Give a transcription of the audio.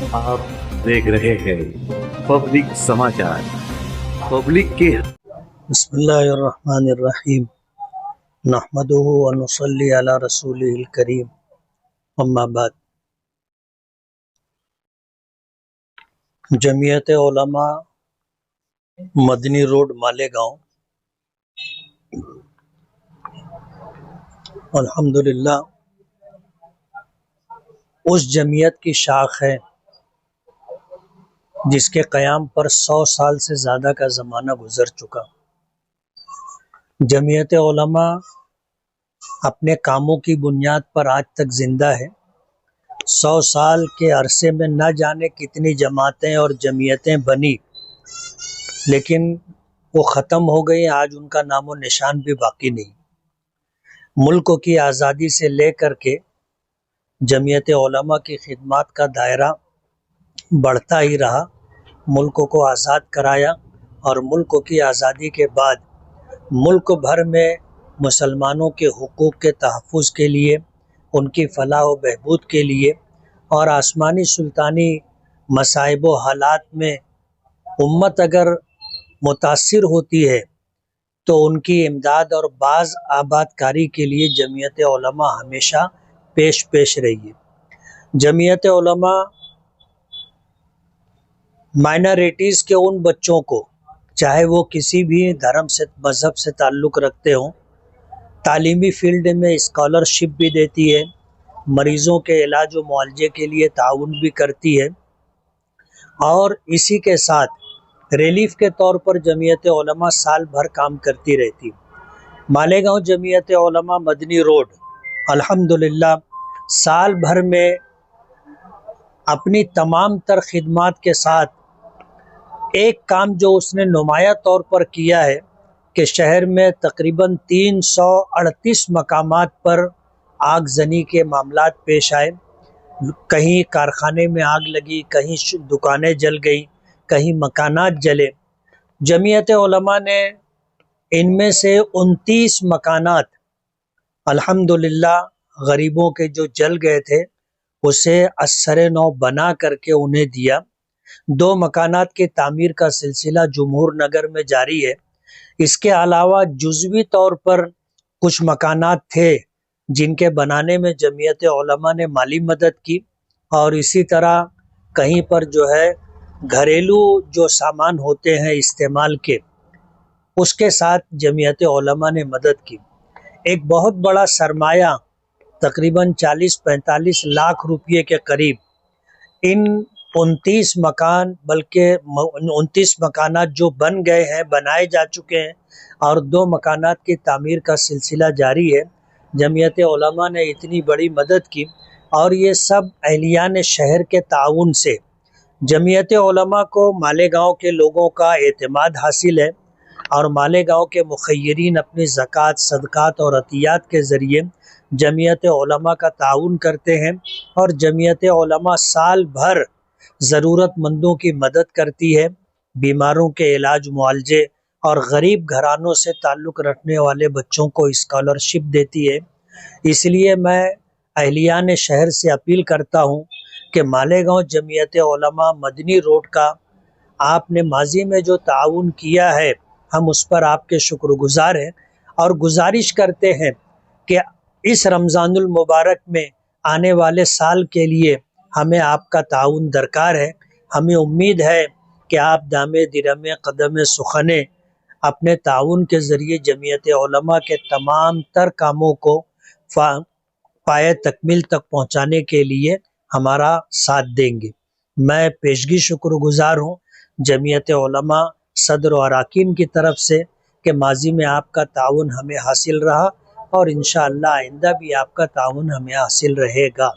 आप देख रहे हैं पब्लिक समाचार। पब्लिक के बिस्मिल्लाहिर्रहमानिर्रहीम नहमदुहु व नुसल्ली अला रसूलिहिल करीम अम्मा बाद। जमीयत उलमा मदनी रोड मालेगांव अल्हम्दुलिल्लाह उस जमीयत की शाख है जिसके क़याम पर 100 साल से ज़्यादा का ज़माना गुज़र चुका। जमीयत उलमा अपने कामों की बुनियाद पर आज तक ज़िंदा है। 100 साल के अरसे में न जाने कितनी जमातें और जमीयतें बनी, लेकिन वो ख़त्म हो गई। आज उनका नामो निशान भी बाकी नहीं। मुल्क की आज़ादी से लेकर के जमीयत उलमा की खिदमत का दायरा बढ़ता ही रहा। मुल्क को आज़ाद कराया और मुल्क की आज़ादी के बाद मुल्क भर में मुसलमानों के हुकूक़ के तहफ़्फ़ुज़ के लिए, उनकी फ़लाह व बहबूद के लिए और आसमानी सुल्तानी मसाइब व हालात में उम्मत अगर मुतासिर होती है तो उनकी इमदाद और बाज़ आबादकारी के लिए जमीयत उलमा हमेशा पेश रही है। जमीयत उलमा माइनॉरिटीज़ के उन बच्चों को, चाहे वो किसी भी धर्म से मज़हब से ताल्लुक़ रखते हों, तालीमी फ़ील्ड में स्कॉलरशिप भी देती है, मरीज़ों के इलाज व मुआलजे के लिए ताउन भी करती है और इसी के साथ रिलीफ़ के तौर पर जमीयत उलमा साल भर काम करती रहती। मालेगांव जमीयत उलमा मदनी रोड अल्हम्दुलिल्लाह साल भर में अपनी तमाम तर खिदमत के साथ एक काम जो उसने नुमाया तौर पर किया है कि शहर में तकरीबन 338 मकामात पर आगजनी के मामलात पेश आए। कहीं कारखाने में आग लगी, कहीं दुकानें जल गई, कहीं मकानात जले। जमीयत उलमा ने इनमें से 29 मकानात अल्हम्दुलिल्लाह गरीबों के जो जल गए थे उसे अस्सरे नौ बना करके उन्हें दिया। 2 मकानात की तामीर का सिलसिला जमहूर नगर में जारी है। इसके अलावा जुज़वी तौर पर कुछ मकानात थे जिनके बनाने में जमीयत उलमा ने माली मदद की और इसी तरह कहीं पर जो है घरेलू जो सामान होते हैं इस्तेमाल के, उसके साथ जमीयत उलमा ने मदद की। एक बहुत बड़ा सरमाया तकरीबन 40-45 लाख रुपये के करीब इन 29 मकान, बल्कि 29 मकानात जो बन गए हैं, बनाए जा चुके हैं और 2 मकानात की तामीर का सिलसिला जारी है। जमीयत उलमा ने इतनी बड़ी मदद की और ये सब अहलियान शहर के ताउन से जमीयत उलमा को मालेगांव के लोगों का एतमाद हासिल है और मालेगांव के मुखय्यरीन अपनी ज़कात, सदक़ात और अतियात के ज़रिए जमीयत उलमा का ताउन करते हैं और जमीयत उलमा साल भर ज़रूरतमंदों की मदद करती है। बीमारों के इलाज मुआलजे और गरीब घरानों से ताल्लुक़ रखने वाले बच्चों को स्कॉलरशिप देती है। इसलिए मैं अहलियान शहर से अपील करता हूँ कि मालेगांव जमीयत उलमा मदनी रोड का आपने माजी में जो ताउन किया है, हम उस पर आपके शुक्रगुज़ार हैं और गुजारिश करते हैं कि इस रमज़ानुल मुबारक में आने वाले साल के लिए हमें आपका ताउन दरकार है। हमें उम्मीद है कि आप दामे दिरमे कदम सुखने अपने ताउन के ज़रिए जमीयत उलमा के तमाम तर कामों को पाए तकमील तक पहुँचाने के लिए हमारा साथ देंगे। मैं पेशगी शुक्रगुज़ार हूँ जमीयत उलमा सदर और अरकान की तरफ से कि माजी में आपका ताउन हमें हासिल रहा और इंशाअल्लाह आइंदा भी आपका ताउन हमें हासिल रहेगा।